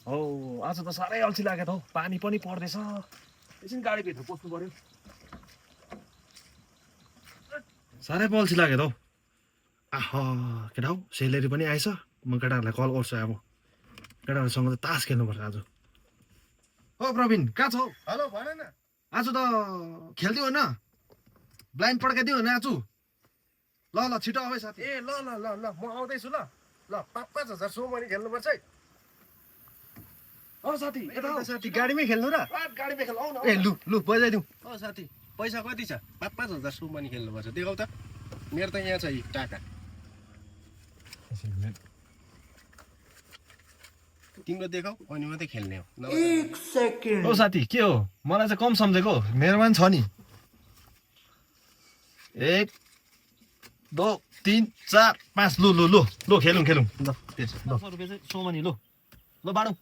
हौ आज त साह्रै अल्छी लाग्यो त हौ पानी पनि पर्दैछ एकछिन गाडीभित्र पस्नु पर्यो साह्रै पो अल्छी लाग्यो त हौ आह केटा हौ सेलेरी पनि आएछ म केटाहरूलाई कल गर्छु अब केटाहरूसँग त तास खेल्नुपर्छ आज ओ प्रवीण कहाँ छौ हेलो भन न आज त खेल्दिउ होइन ब्लाइन्ड पड्काइदिउ होइन आज ल ल छिटो आऊ है साथी ए ल ल ल ल म आउँदैछु ल ल 5,000 सो मनी खेल्नुपर्छ है ओ साथी यता आऊ साथी गाडीमै खेल्नु र गाडीमा खेल आऊ न ए लु लु बजाइदिउँ ओ साथी पैसा कति छ 5,000 सो मनी खेल्नुपर्छ देखाउ त मेरो त यहाँ छ यी टाका तिम्रो देखाउ अनि मात्रै खेल्ने हो एक सेकेन्ड ओ साथी के हो मलाई चाहिँ कम सम्झेको मेरोमा पनि छ नि 1 2 3 4 5 लु लु लु लु खेलौँ खेलौँ ल त्यसो ल 100 रुपैयाँ चाहिँ सोमनी लु ल बाडौँ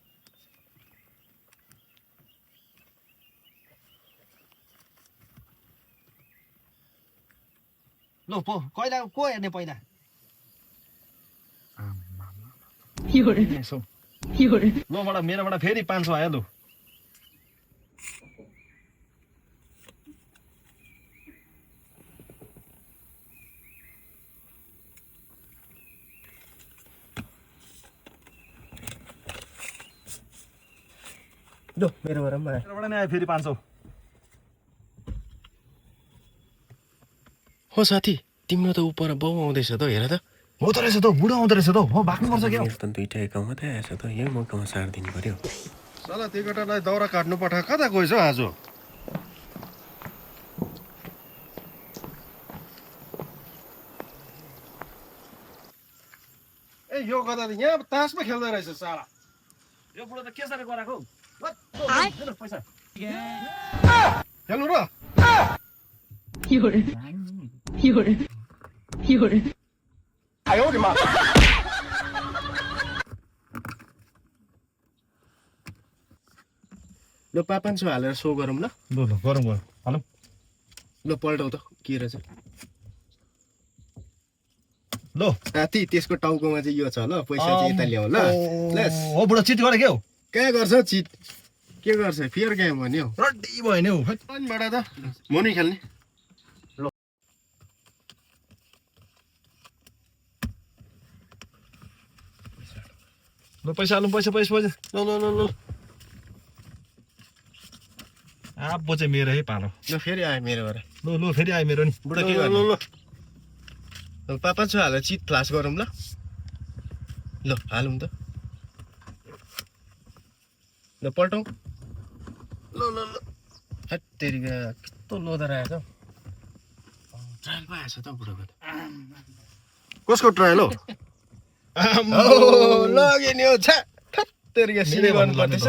लु पो कहिला को हेर्ने पहिला यसो ल बडा मेरोबाट फेरि 500 आयो लु लु मेरोबाट पनि आयो मेरोबाट नि आयो फेरि 500 हो साथी तिम्रो त उपर बाउ आउँदैछ त हेर त हो त रहेछ त बुढो आउँदो रहेछ त हो भाग्नुपर्छ क्या मेरो त दुईटा एकाउन्ट मात्रै आएछ त यही मौकामा सारिदिनु पर्यो साला त्यो केटालाई दाउरा काट्नु पठा कता गएछ आज ए यो गदा त यहाँ तासमा खेल्दै रहेछ साला यो बुढो त के साह्रो गराएको पैसा खेल्नु र ल 500 हालेर सो गरौँ ल ल ल गरौँ गरौँ हालौँ ल पल्टाउ त के रहेछ ल साथी त्यसको टाउकोमा चाहिँ यो छ ल पैसा चाहिँ यता ल्याऊ ल हो बुढो चिट गरे क्या हौ कहाँ गर्छ चिट के गर्छ फेयर गेम हो नि हौ रड्डी भयो नि हौ अनबाट त म नै खेल्ने ल पैसा हालौँ पैसा पैसा पैसा ल ल ल ल आबो चाहिँ मेरो है पालो ल फेरि आयो मेरोबाट ल ल फेरि आयो मेरो नि बुढो के ल गर्नु ल ल 500 हालेर चिट फ्लास गरौँ ल ल हालौँ त ल पल्टाउँ ल ल ल हत्तेरिका कस्तो लोदर आएछ हौ ट्रायल पो आएछ त बुढोको त कसको ट्रायल हो लग्यो नि हौ छ्या हत्तेरिका सिधै गर्नु पर्दैछ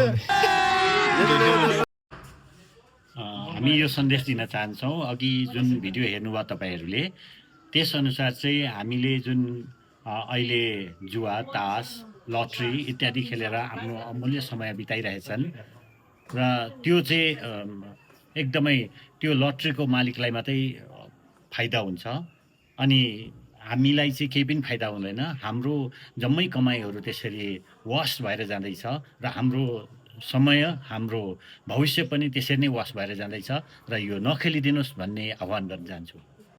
हामी यो सन्देश दिन चाहन्छौँ अघि जुन भिडियो हेर्नुभयो तपाईँहरूले त्यसअनुसार चाहिँ हामीले जुन अहिले जुवा तास लट्री इत्यादि खेलेर आफ्नो अमूल्य समय बिताइरहेछन् र त्यो चाहिँ एकदमै त्यो लट्रीको मालिकलाई मात्रै फाइदा हुन्छ अनि हामीलाई चाहिँ केही पनि फाइदा हुँदैन हाम्रो जम्मै कमाइहरू त्यसरी वास भएर जाँदैछ र हाम्रो समय हाम्रो भविष्य पनि त्यसरी नै वास भएर जाँदैछ र यो नखेलिदिनुहोस् भन्ने आह्वान गर्न चाहन्छु